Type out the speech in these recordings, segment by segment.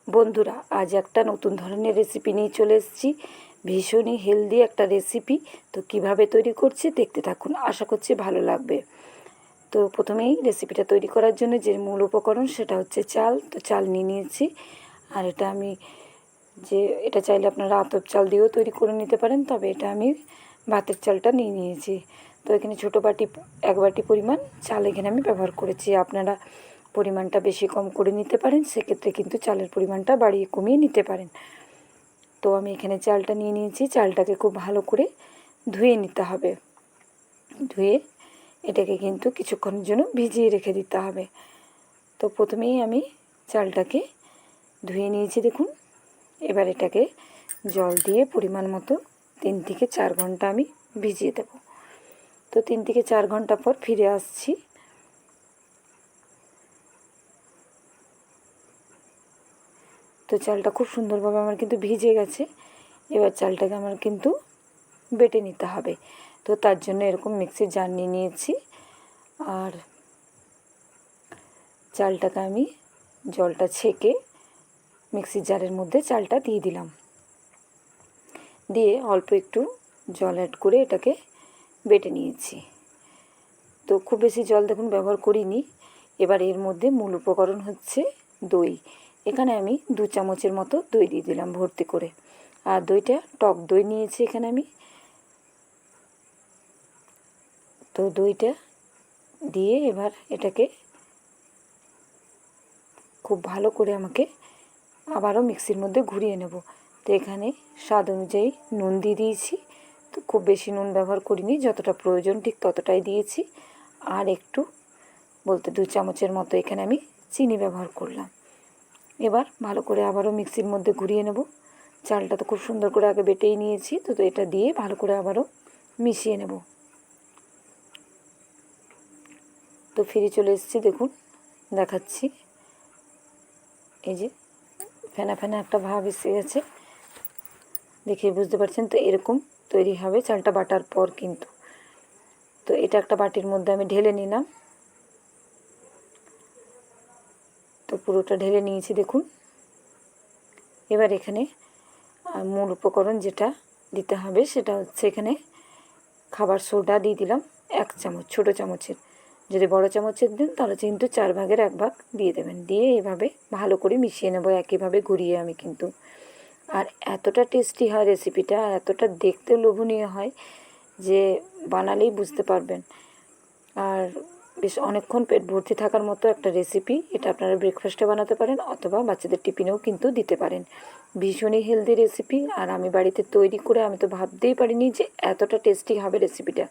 বন্ধুরা, আজ একটা নতুন ধরনের রেসিপি নিয়ে চলে এসেছি। ভীষণই হেলদি একটা রেসিপি। তো কিভাবে তৈরি করছি দেখতে থাকুন, আশা করছি ভালো লাগবে। তো প্রথমেই রেসিপিটা তৈরি করার জন্য যে মূল উপকরণ সেটা হচ্ছে চাল। তো চাল নিয়ে নিয়েছি। আর এটা চাইলে আপনারা আতপ চাল দিয়েও তৈরি করে নিতে পারেন, তবে এটা আমি ভাতের চালটা নিয়ে নিয়েছি। তো এখানে ছোটো বাটি 1 বাটি পরিমাণ চাল এখানে আমি ব্যবহার করেছি। আপনারা পরিমাণটা বেশি কম করে নিতে পারেন, সেক্ষেত্রে কিন্তু চালের পরিমাণটা বাড়িয়ে কমিয়ে নিতে পারেন। তো আমি এখানে চালটা নিয়ে নিয়েছি। চালটাকে খুব ভালো করে ধুয়ে নিতে হবে। ধুয়ে এটাকে কিন্তু কিছুক্ষণের জন্য ভিজিয়ে রেখে দিতে হবে। তো প্রথমেই আমি চালটাকে ধুয়ে নিয়েছি দেখুন। এবার এটাকে জল দিয়ে পরিমাণ মতো 3 থেকে 4 ঘন্টা আমি ভিজিয়ে দেব। তো 3 থেকে 4 ঘন্টা পর ফিরে আসছি। তো চালটা খুব সুন্দরভাবে আমার কিন্তু ভিজে গেছে। এবার চালটাকে আমার কিন্তু বেটে নিতে হবে। তো তার জন্য এরকম মিক্সির জার নিয়ে নিয়েছি। আর চালটাকে আমি জলটা ছেঁকে মিক্সির জারের মধ্যে চালটা দিয়ে দিলাম। দিয়ে অল্প একটু জল অ্যাড করে এটাকে বেটে নিয়েছি। তো খুব বেশি জল দেখুন ব্যবহার করিনি। এবার এর মধ্যে মূল উপকরণ হচ্ছে দই। এখানে আমি 2 চামচের মতো দই দিয়ে দিলাম ভর্তি করে। আর দইটা টক দই নিয়েছি এখানে আমি। তো দইটা দিয়ে এবার এটাকে খুব ভালো করে আমাকে আবারও মিক্সির মধ্যে ঘুরিয়ে নেব। তো এখানে স্বাদ অনুযায়ী নুন দিয়ে দিয়েছি। তো খুব বেশি নুন ব্যবহার করিনি, যতটা প্রয়োজন ঠিক ততটাই দিয়েছি। আর একটু বলতে 2 চামচের মতো এখানে আমি চিনি ব্যবহার করলাম। এবার ভালো করে আবারও মিক্সির মধ্যে ঘুরিয়ে নেব। চালটা তো খুব সুন্দর করে আগে বেটেই নিয়েছি। তো এটা দিয়ে ভালো করে আবারও মিশিয়ে নেব। তো ফিরে চলে এসেছি দেখুন, দেখাচ্ছি। এই যে ফেনা ফেনা একটা ভাব এসে গেছে, দেখে বুঝতে পারছেন। তো এরকম তৈরি হবে চালটা বাটার পর কিন্তু। তো এটা একটা বাটির মধ্যে আমি ঢেলে নিলাম। তো পুরোটা ঢেলে নিয়েছি দেখুন। এবার এখানে মূল উপকরণ যেটা দিতে হবে সেটা হচ্ছে এখানে খাবার সোডা দিয়ে দিলাম 1 চামচ, ছোটো চামচের। যদি বড় চামচের দেন তাহলে কিন্তু 4 ভাগের 1 ভাগ দিয়ে দেবেন। দিয়ে এভাবে ভালো করে মিশিয়ে নেব, একইভাবে ঘুরিয়ে আমি কিন্তু। আর এতটা টেস্টি হয় রেসিপিটা, আর এতটা দেখতেও লোভনীয় হয় যে বানালেই বুঝতে পারবেন। আর বেশ অনেকক্ষণ পেট ভর্তি থাকার মতো একটা রেসিপি। এটা আপনারা ব্রেকফাস্টে বানাতে পারেন অথবা বাচ্চাদের টিফিনেও কিন্তু দিতে পারেন। ভীষণই হেলদি রেসিপি। আর আমি বাড়িতে তৈরি করে আমি তো ভাবতেই পারিনি যে এতটা টেস্টি হবে রেসিপিটা,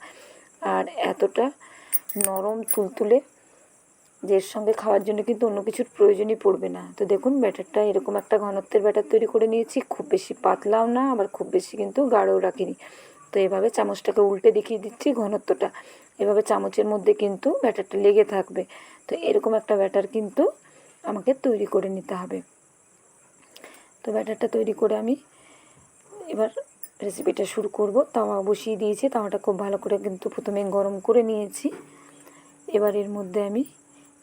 আর এতটা নরম তুলতুলে, যে এর সঙ্গে খাওয়ার জন্য কিন্তু অন্য কিছুর প্রয়োজনই পড়বে না। তো দেখুন ব্যাটারটা এরকম একটা ঘনত্বের ব্যাটার তৈরি করে নিয়েছি। খুব বেশি পাতলাও না, আবার খুব বেশি কিন্তু গাঢ়ও রাখিনি। তো এভাবে চামচটাকে উল্টে দেখিয়ে দিচ্ছি ঘনত্বটা। এভাবে চামচের মধ্যে কিন্তু ব্যাটারটা লেগে থাকবে। তো এরকম একটা ব্যাটার কিন্তু আমাকে তৈরি করে নিতে হবে। তো ব্যাটারটা তৈরি করে আমি এবার রেসিপিটা শুরু করব। তাওয়া বসিয়ে দিয়েছি, তাওয়াটা খুব ভালো করে কিন্তু প্রথমে গরম করে নিয়েছি। এবার এর মধ্যে আমি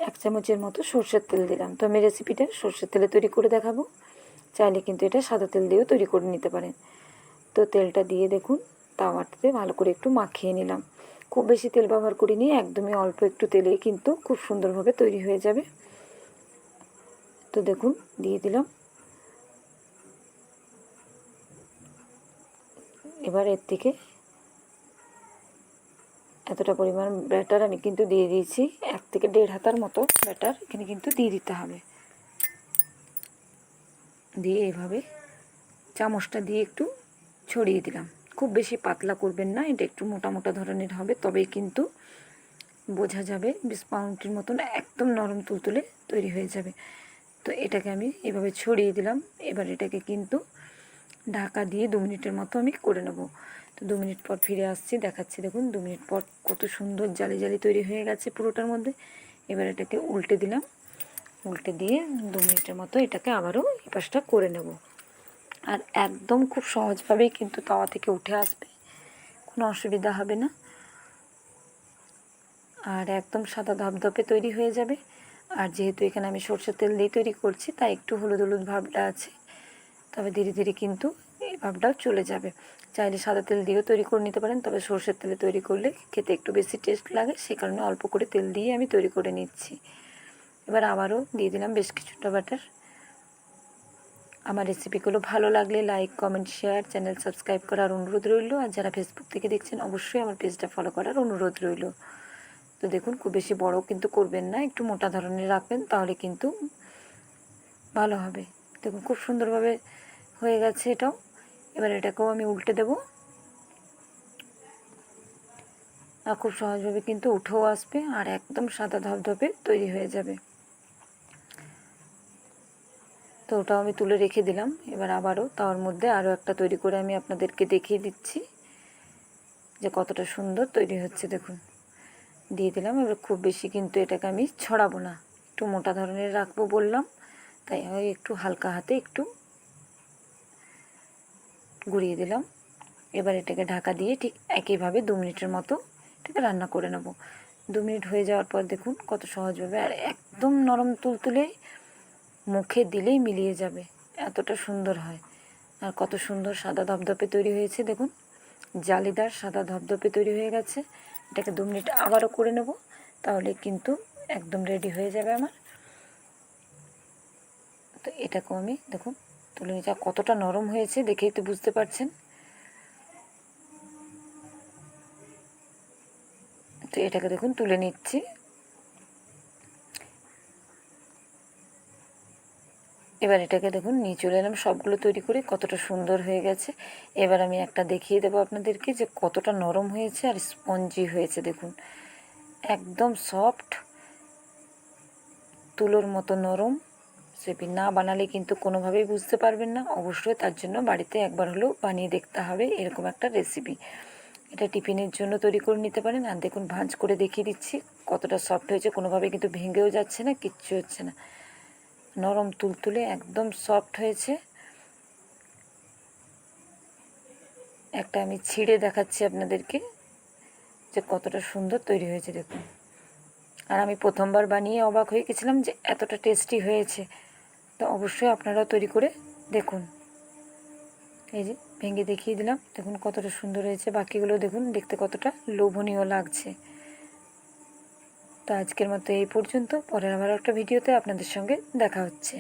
1 চামচের মতো সরষের তেল দিলাম। তো আমি রেসিপিটা সরষের তেলে তৈরি করে দেখাবো, চাইলে কিন্তু এটা সাদা তেল দিয়েও তৈরি করে নিতে পারেন। তো তেলটা দিয়ে দেখুন তাওয়াটাতে ভালো করে একটু মাখিয়ে নিলাম। খুব বেশি তেল ব্যবহার করিনি, একদমই অল্প একটু তেলেই কিন্তু খুব সুন্দরভাবে তৈরি হয়ে যাবে। তো দেখুন দিয়ে দিলাম। এবার এর থেকে এতটা পরিমাণ ব্যাটার আমি কিন্তু দিয়ে দিয়েছি। 1 থেকে 1.5 হাতার মতো ব্যাটার এখানে কিন্তু দিয়ে দিতে হবে। দিয়ে এভাবে চামচটা দিয়ে একটু ছড়িয়ে দিলাম। খুব বেশি পাতলা করবেন না, এটা একটু মোটা মোটা ধরনের হবে, তবেই কিন্তু বোঝা যাবে বিস্কুটের মতন একদম নরম তুলতুলে তৈরি হয়ে যাবে। তো এটাকে আমি এভাবে ছড়িয়ে দিলাম। এবার এটাকে কিন্তু ঢাকা দিয়ে 2 মিনিটের মতো আমি করে নেব। তো 2 মিনিট পর ফিরে আসছি, দেখাচ্ছি দেখুন 2 মিনিট পর কত সুন্দর জালি জালি তৈরি হয়ে গেছে পুরোটার মধ্যে। এবার এটাকে উল্টে দিলাম। উল্টে দিয়ে 2 মিনিটের মতো এটাকে আবারও এই পাশটা করে নেব। আর একদম খুব সহজভাবেই কিন্তু তাওয়া থেকে উঠে আসবে, কোনো অসুবিধা হবে না। আর একদম সাদা ধপধপে তৈরি হয়ে যাবে। আর যেহেতু এখানে আমি সরষের তেল দিয়ে তৈরি করছি তাই একটু হলুদ হলুদ ভাবটা আছে, তবে ধীরে ধীরে কিন্তু এই ভাবটাও চলে যাবে। চাইলে সাদা তেল দিয়েও তৈরি করে নিতে পারেন, তবে সরষের তেলে তৈরি করলে খেতে একটু বেশি টেস্ট লাগে, সে কারণে অল্প করে তেল দিয়ে আমি তৈরি করে নিচ্ছি। এবার আবারও দিয়ে দিলাম বেশ কিছুটা বাটার। আমার রেসিপিগুলো ভালো লাগলে like, comment, share, channel subscribe করার অনুরোধ রইল। আর যারা ফেসবুক থেকে দেখছেন অবশ্যই আমার পেজটা ফলো করার অনুরোধ রইল। তো দেখুন, খুব বেশি বড় কিন্তু করবেন না, একটু মোটা ধরনের রাখবেন, তাহলে কিন্তু ভালো হবে। দেখুন খুব সুন্দরভাবে হয়ে গেছে এটাও। এবার এটাকেও আমি উল্টে দেব, আর খুব সহজভাবে কিন্তু উঠেও আসবে আর একদম সাদা ধবধবে তৈরি হয়ে যাবে। তো ওটাও আমি তুলে রেখে দিলাম। এবার আবারও তার মধ্যে আরও একটা তৈরি করে আমি আপনাদেরকে দেখিয়ে দিচ্ছি যে কতটা সুন্দর তৈরি হচ্ছে। দেখুন দিয়ে দিলাম। এবার খুব বেশি কিন্তু এটাকে আমি ছড়াবো না, একটু মোটা ধরনের রাখবো বললাম, তাই একটু হালকা হাতে একটু গুঁড়িয়ে দিলাম। এবার এটাকে ঢাকা দিয়ে ঠিক একইভাবে 2 মিনিটের মতো এটাকে রান্না করে নেব। 2 মিনিট হয়ে যাওয়ার পর দেখুন কত সহজভাবে আর একদম নরম তুলতুলে, মুখে দিলেই মিলিয়ে যাবে, এতটা সুন্দর হয়। আর কত সুন্দর সাদা ধপধপে তৈরি হয়েছে দেখুন, জালিদার সাদা ধপধপে তৈরি হয়ে গেছে। এটাকে 2 মিনিট আবারও করে নেব, তাহলে কিন্তু একদম রেডি হয়ে যাবে আমার। তো এটাকেও আমি দেখুন তুলে নিয়ে কতটা নরম হয়েছে দেখেই তো বুঝতে পারছেন। তো এটাকে দেখুন তুলে নিচ্ছি। এবার এটাকে দেখুন নিয়ে চলে এলাম সবগুলো তৈরি করে, কতটা সুন্দর হয়ে গেছে। এবার আমি একটা দেখিয়ে দেবো আপনাদেরকে যে কতটা নরম হয়েছে আর স্পঞ্জি হয়েছে। দেখুন একদম সফট, তুলোর মতো নরম। রেসিপি না বানালে কিন্তু কোনোভাবেই বুঝতে পারবেন না, অবশ্যই তার জন্য বাড়িতে একবার হলেও বানিয়ে দেখতে হবে এরকম একটা রেসিপি। এটা টিফিনের জন্য তৈরি করে নিতে পারেন। আর দেখুন ভাঁজ করে দেখিয়ে দিচ্ছি কতটা সফট হয়েছে, কোনোভাবে কিন্তু ভেঙেও যাচ্ছে না, কিচ্ছু হচ্ছে না, নরম তুলতুলে একদম সফট হয়েছে। একটা আমি ছিঁড়ে দেখাচ্ছি আপনাদেরকে যে কতটা সুন্দর তৈরি হয়েছে দেখুন। আর আমি প্রথমবার বানিয়ে অবাক হয়ে গেছিলাম যে এতটা টেস্টি হয়েছে। তো অবশ্যই আপনারাও তৈরি করে দেখুন। এই যে ভেঙে দেখিয়ে দিলাম, দেখুন কতটা সুন্দর হয়েছে। বাকিগুলো দেখুন দেখতে কতটা লোভনীয় লাগছে। তো আজকের মতো এই পর্যন্ত, পরের আবার একটা ভিডিওতে আপনাদের সঙ্গে দেখা হচ্ছে।